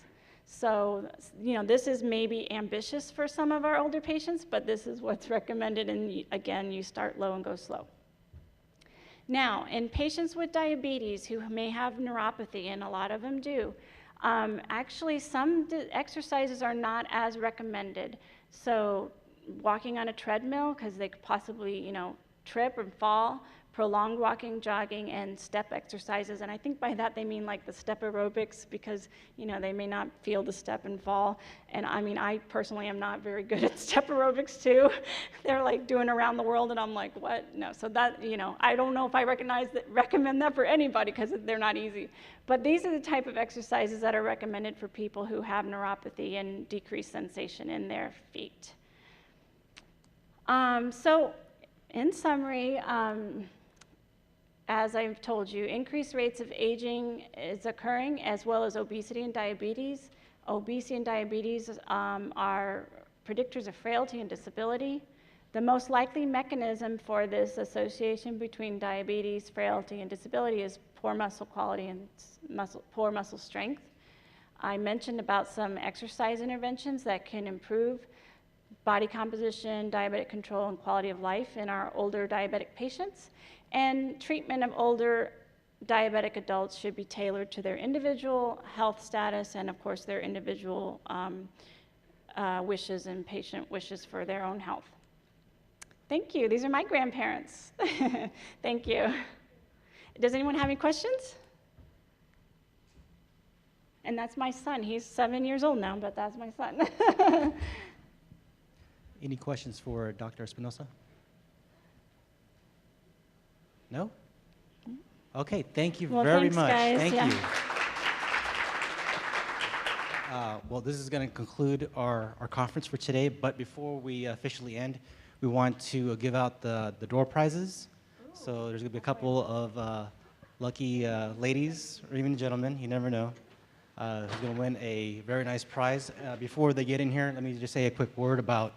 So, you know, this is maybe ambitious for some of our older patients, but this is what's recommended, and again, you start low and go slow. Now, in patients with diabetes who may have neuropathy, and a lot of them do, actually some exercises are not as recommended. So walking on a treadmill, because they could possibly, you know, trip and fall, prolonged walking, jogging, and step exercises. And I think by that they mean like the step aerobics, because, you know, they may not feel the step and fall. And I mean, I personally am not very good at step aerobics too. They're like doing around the world, and I'm like, what? No, so that, you know, I don't know if I recommend that for anybody, because they're not easy. But these are the type of exercises that are recommended for people who have neuropathy and decreased sensation in their feet. So in summary, as I've told you, increased rates of aging is occurring, as well as obesity and diabetes. Obesity and diabetes are predictors of frailty and disability. The most likely mechanism for this association between diabetes, frailty, and disability is poor muscle quality and poor muscle strength. I mentioned about some exercise interventions that can improve body composition, diabetic control, and quality of life in our older diabetic patients. And treatment of older diabetic adults should be tailored to their individual health status and, of course, their individual wishes and patient wishes for their own health. Thank you. These are my grandparents. Thank you. Does anyone have any questions? And that's my son. He's 7 years old now, but that's my son. Any questions for Dr. Espinoza? No? Okay, thank you very much. Guys. Thank Yeah. you. Well, this is going to conclude our conference for today, but before we officially end, we want to give out the door prizes. So there's going to be a couple of lucky ladies, or even gentlemen, you never know, who's going to win a very nice prize. Before they get in here, let me just say a quick word about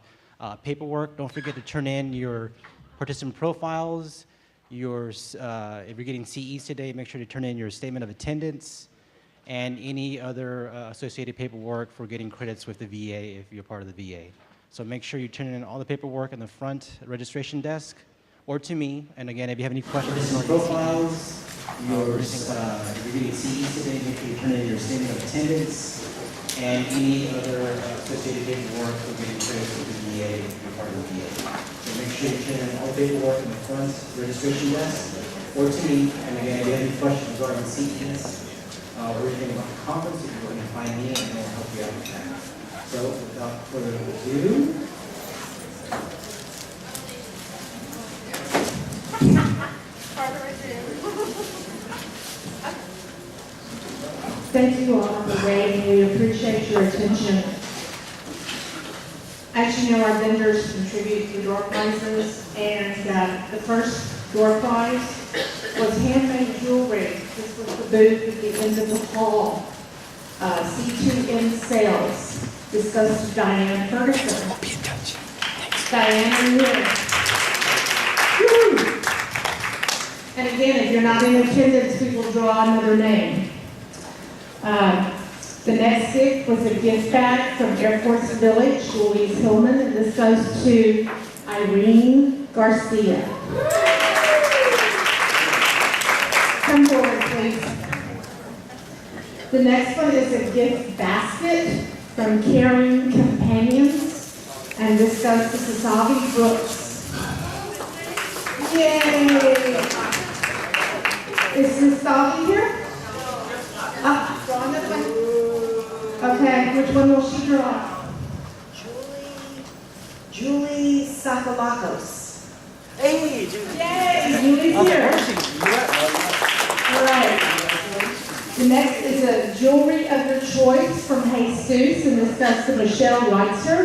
paperwork. Don't forget to turn in your participant profiles, if you're getting CEs today, make sure to turn in your statement of attendance and any other associated paperwork for getting credits with the VA if you're part of the VA. So make sure you turn in all the paperwork in the front registration desk or to me. And again, if you have any questions on profiles, if you're getting CEs today, make sure you turn in your statement of attendance and any other associated paperwork for getting credits with the VA if you're part of the VA. So make sure you turn in all the paperwork in the front registration desk or to me. And again, if you have any questions regarding CEs, or anything about the conference, you can find me and I'll help you out with that. So without further ado, thank you all for waiting. We appreciate your attention. As you know, our vendors contribute to the door prizes, and the first door prize was handmade jewelry. This was the booth at the end of the hall. C2N sales. This goes to Diane Ferguson. We'll be in touch. Thanks. Diane, are you? Woo! And again, if you're not in attendance, we will draw another name. The next gift was a gift bag from Air Force Village, Louise Hillman, and this goes to Irene Garcia. Come forward, please. The next one is a gift basket from Caring Companions, and this goes to Kasavi Brooks. Yay! Is Kasavi here? Draw another one. Okay, which one will she draw? Julie Sakalakos. Hey, Julie. Yay, Julie's here. All right. The next is a jewelry of your choice from Jesus, and this goes to Michelle Weitzer.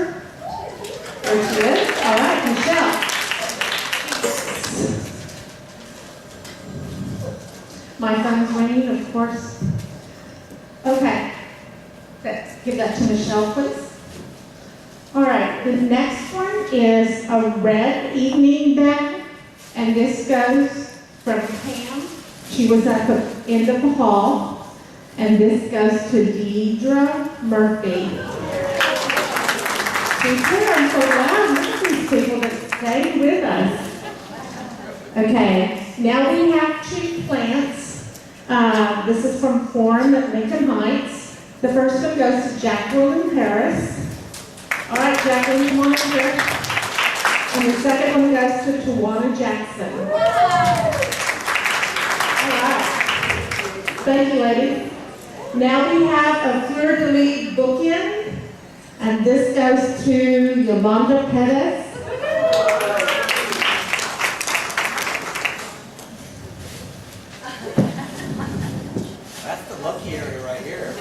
There she is. All right, Michelle. My phone's ringing, of course. Okay. Let's give that to Michelle, please. All right, the next one is a red evening bag, and this goes from Pam. She was at the end of the hall, and this goes to Deidre Murphy. She's here, I'm so glad. Look at these people that stayed with us. Okay, now we have 2 plants. This is from Forum at Lincoln Heights. The first one goes to Jacqueline Harris. All right, Jacqueline, come on up here. And the second one goes to Tawana Jackson. All right. Thank you, ladies. Now we have a fleur-de-lis bookend, and this goes to Yolanda Pettis. that's the lucky area right here.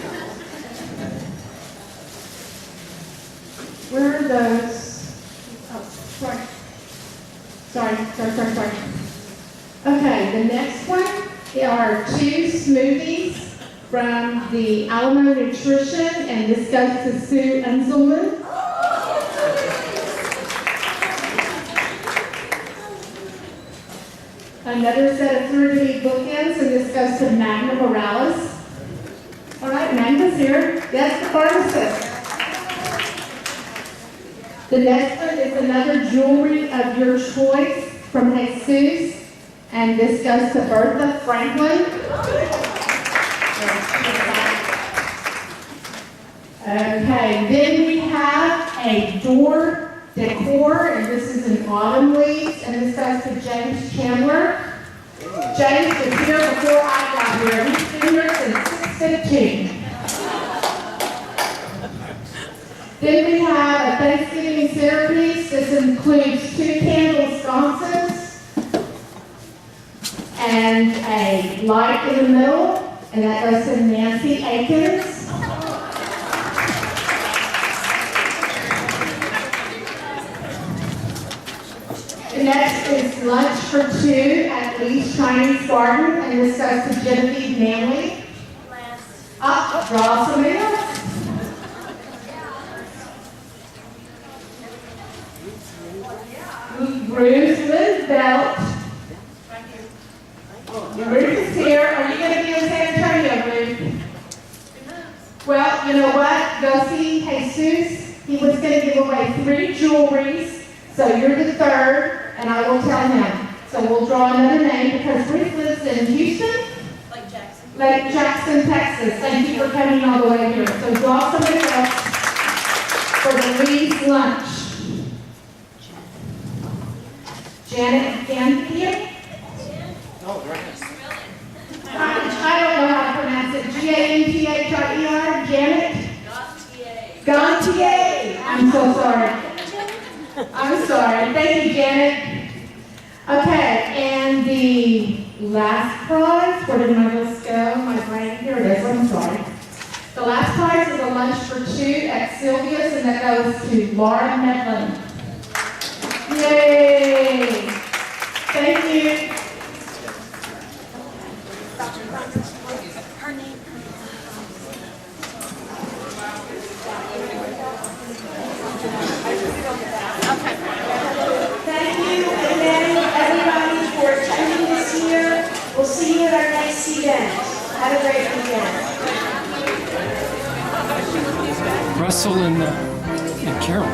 Where are those? Oh, sorry. Sorry. Okay, the next one are 2 smoothies from the Alamo Nutrition, and this goes to Sue Unzelman. Another set of fleur-de-lis bookends, and this goes to Magna Morales. All right, Magna's here. That's the pharmacist. The next one is another jewelry of your choice from Jesus, and this goes to Bertha Franklin. Okay, then we have a door decor, and this is in autumn leaves, and this goes to James Chandler. James was here before I got here. He's been here since 6:15. Then we have a Thanksgiving centerpiece. This includes 2 candle sconces and a light in the middle, and that goes to Nancy Akins. The next is lunch for 2 at Lee's Chinese Garden, and this goes to Genevieve Manley. Draw somebody else. Bruce Lisbelt. you know what? Go see Jesus. He was going to give away 3 jewelries. So you're the third, and I will tell him. So we'll draw another name because Ruth lives in Houston? Lake Jackson, Texas. Thank you for coming all the way here. So draw somebody else for the Lee's lunch. Janet Gantier? I don't know how to pronounce it. Ganthier? Janet? Gantier. I'm so sorry. I'm sorry. Thank you, Janet. Okay, and the last prize, where did my list go? My brain, here it is, I'm sorry. The last prize is a lunch for 2 at Sylvia's, and that goes to Laura Medlin. Yay! Thank you. Thank you again, everybody, for attending this year. We'll see you at our next event. Have a great weekend. Russell and Carol.